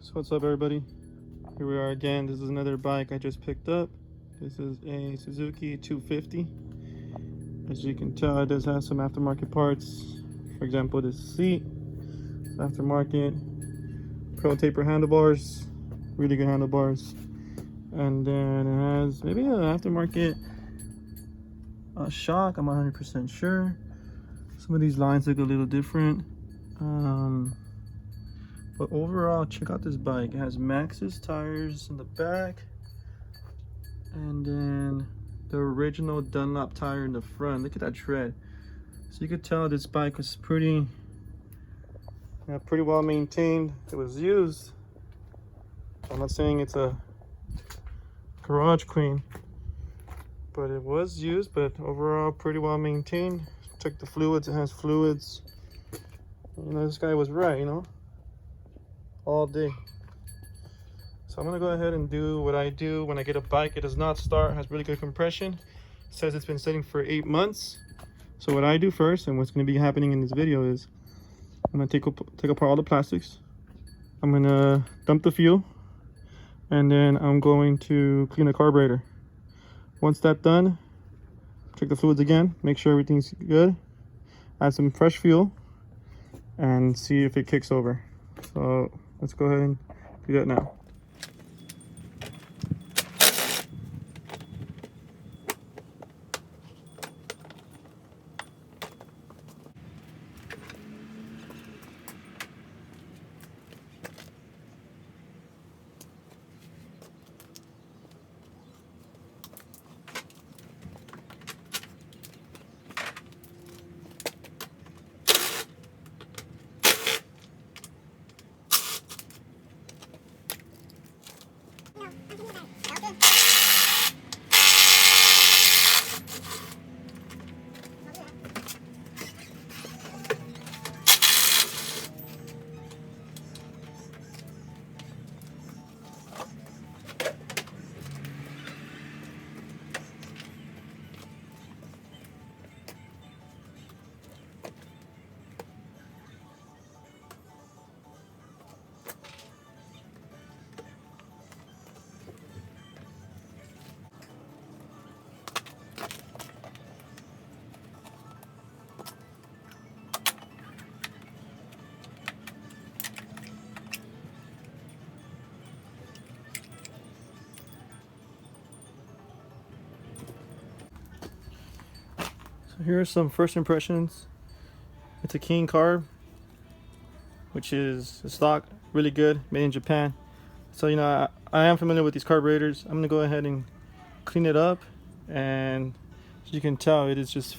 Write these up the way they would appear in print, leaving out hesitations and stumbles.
So what's up, everybody? Here we are again. This is another bike I just picked up. This is a Suzuki 250. As you can tell, it does have some aftermarket parts. For example, this seat is aftermarket. Pro taper handlebars, really good handlebars. And then it has maybe an aftermarket shock. I'm 100% sure. Some of these lines look a little different. But overall, check out this bike. It has Maxxis tires in the back, and then the original Dunlop tire in the front. Look at that tread. So you could tell this bike was pretty well maintained. It was used. I'm not saying it's a garage queen, but it was used. But overall, pretty well maintained. Check the fluids. It has fluids. You know, this guy was right. You know, all day. So I'm gonna go ahead and do what I do when I get a bike. It does not start, has really good compression. It says it's been sitting for 8 months. So what I do first, and what's gonna be happening in this video, is I'm gonna take apart all the plastics. I'm gonna dump the fuel, and then I'm going to clean the carburetor. Once that's done, check the fluids again, make sure everything's good, add some fresh fuel, and see if it kicks over. So let's go ahead and do that now. So here are some first impressions. It's a King carb, which is a stock, really good, made in Japan. So you know, I am familiar with these carburetors. I'm gonna go ahead and clean it up, and as you can tell, it is just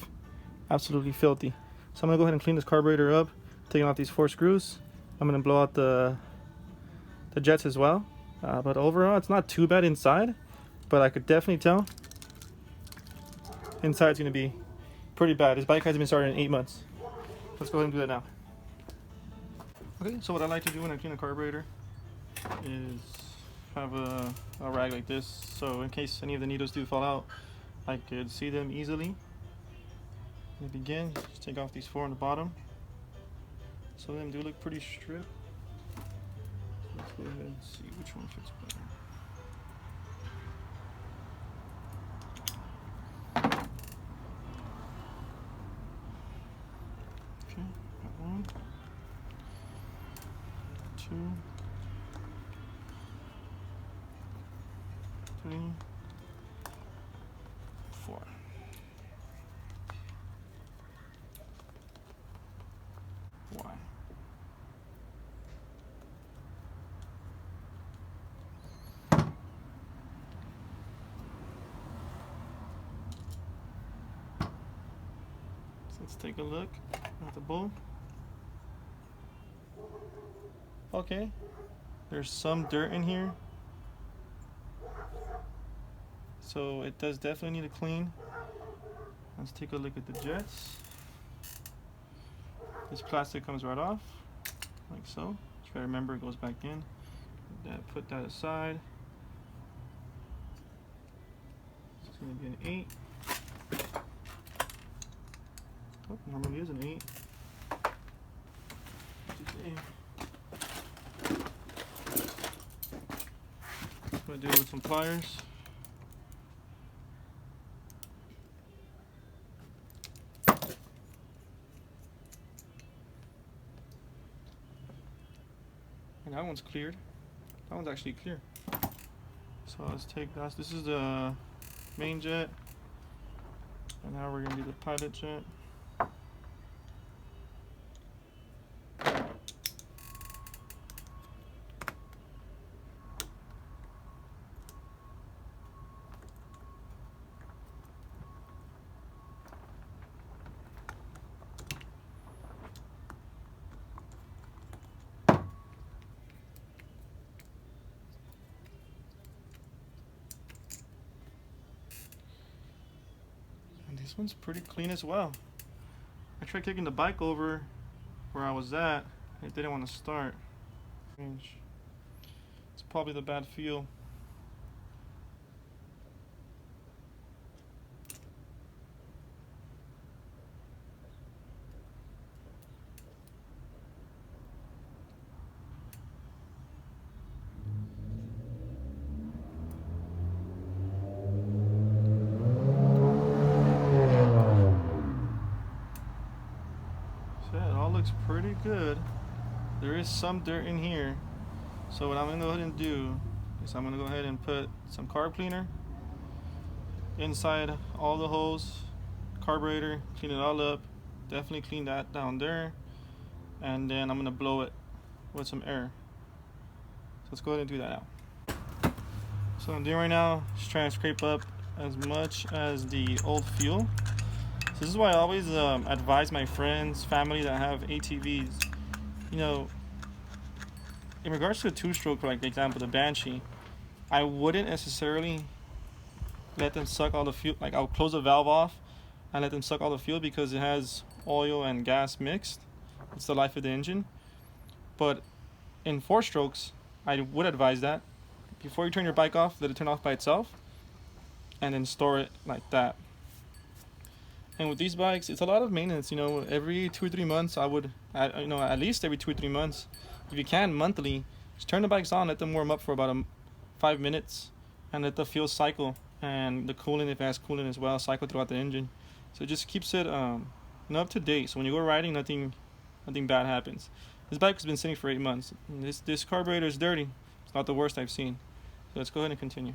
absolutely filthy. So I'm gonna go ahead and clean this carburetor up, taking off these 4 screws. I'm gonna blow out the jets as well. But overall, it's not too bad inside, but I could definitely tell inside's gonna be pretty bad. This bike hasn't been started in 8 months. Let's go ahead and do that now. Okay, so what I like to do when I clean a carburetor is have a rag like this, so in case any of the needles do fall out, I could see them easily. To begin, just take off these 4 on the bottom. Some of them do look pretty stripped. Let's go ahead and see which one fits better. Okay, got 1, 2, 3, 4. Why? So let's take a look at the bowl. Okay, there's some dirt in here, so it does definitely need a clean. Let's take a look at the jets. This plastic comes right off, like so. Just gotta remember it goes back in. Put that aside. It's gonna be an 8. Oh, normally is an 8. gonna do it with some pliers. And that one's cleared. That one's actually clear. So let's take that. This is the main jet. And now we're gonna do the pilot jet. This one's pretty clean as well. I tried kicking the bike over where I was at. It didn't want to start. It's probably the bad feel. Looks pretty good. There is some dirt in here, so what I'm gonna go ahead and do is I'm gonna go ahead and put some carb cleaner inside all the holes, carburetor, clean it all up, definitely clean that down there, and then I'm gonna blow it with some air. So let's go ahead and do that now. So what I'm doing right now is trying to scrape up as much as the old fuel. So this is why I always advise my friends, family that have ATVs, you know, in regards to a two-stroke, like the example, the Banshee, I wouldn't necessarily let them suck all the fuel. Like, I'll close the valve off and let them suck all the fuel because it has oil and gas mixed. It's the life of the engine. But in four strokes, I would advise that before you turn your bike off, let it turn off by itself and then store it like that. And with these bikes, it's a lot of maintenance. You know, every 2 or 3 months, I would, you know, at least every 2 or 3 months, if you can, monthly, just turn the bikes on, let them warm up for about 5 minutes, and let the fuel cycle and the coolant, if it has coolant as well, cycle throughout the engine. So it just keeps it, you know, up to date. So when you go riding, nothing bad happens. This bike has been sitting for 8 months. And this carburetor is dirty. It's not the worst I've seen. So let's go ahead and continue.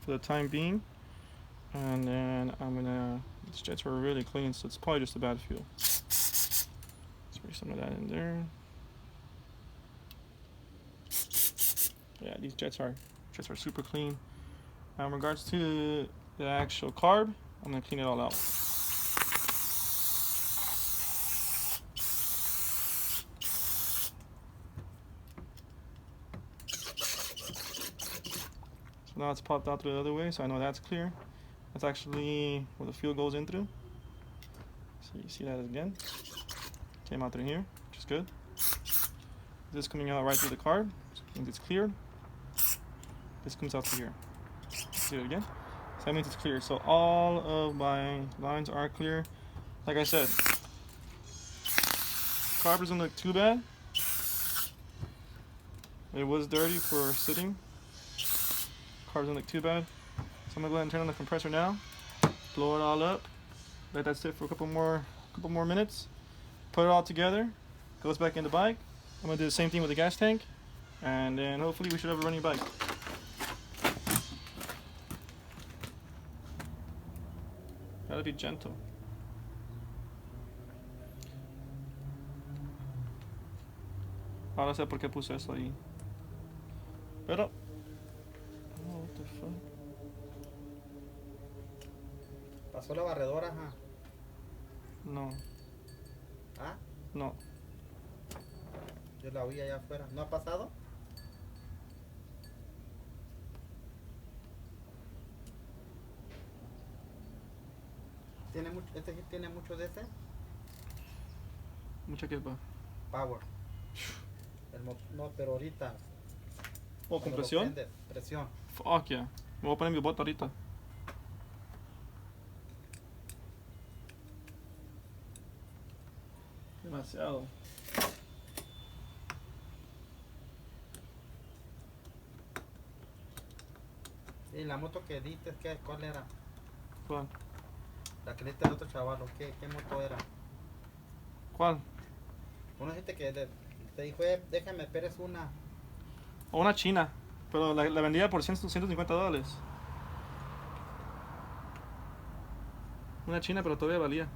For the time being, and then I'm gonna, these jets are really clean, so it's probably just a bad fuel. Let's spray some of that in there. Yeah, these jets are super clean. Now in regards to the actual carb, I'm gonna clean it all out. Now it's popped out through the other way, so I know that's clear. That's actually where the fuel goes in through. So you see that again. Came out through here, which is good. This coming out right through the carb, so means it's cleared. This comes out through here. See it again? So that means it's clear. So all of my lines are clear. Like I said, carb doesn't look too bad. It was dirty for sitting. Carb doesn't look too bad. So I'm gonna go ahead and turn on the compressor now, blow it all up, let that sit for a couple more minutes, put it all together, goes back in the bike. I'm gonna do the same thing with the gas tank, and then hopefully we should have a running bike. Gotta be gentle. Ahora sé por qué puse eso ahí. Pero what the fuck? ¿Pasó la barredora, ajá? No. ¿Ah? No. Yo la oí allá afuera. ¿No ha pasado? ¿Este Jeep tiene mucho de ese? ¿Mucha qué va? Power. No, pero ahorita. ¿O compresión? Presión. Fuck yeah. Me voy a poner mi bota ahorita. Demasiado. Y la moto que diste, ¿cuál era? ¿Cuál? La que diste al otro chaval, ¿qué moto era? ¿Cuál? Uno dijiste que te dijo, déjame, esperes una. O una china, pero la vendía por $150. Una china, pero todavía valía.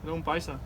Era un paisa.